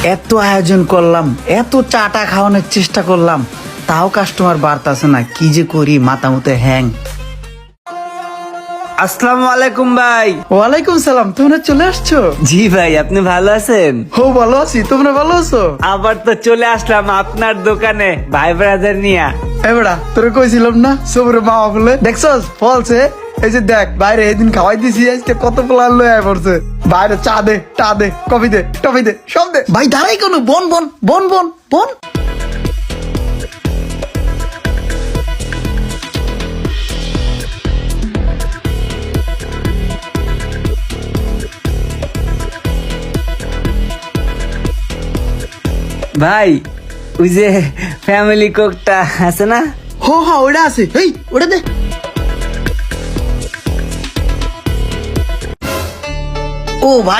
এত আয়োজন করলাম, এত চাটা খাওয়ানোর চেষ্টা করলাম, তাও কাস্টমার বাড়তাছে না। কি যে করি, মাথা মতো হ্যাং। আসসালামু আলাইকুম ভাই। ওয়ালাইকুম সালাম, তোমরা চলে আসছো? জি ভাই, আপনি ভালো আছেন? হো, ভালো আছি, তোমরা ভালো আছো? আবার তো চলে আসলাম আপনার দোকানে ভাই ব্রাদার নিয়া। এবারা তোরে কইছিলাম না সবরে মামা বলে, দেখছস ফলছে। এই যে দেখ, বাইরে এদিন খাওয়াই দিছি, আজকে কত প্লান লয়ে আয় পড়ছে। বাইরে চা দে, টা দে, কফি দে, টফি দে, সব দে। ভাই দাঁড়াই কোনো, বন বন বন বন বন। ভাই ওই যে ফ্যামিলি কোকটা আছে না? হো হো, ওটা আছে, এই ওটা দে। ও ভাই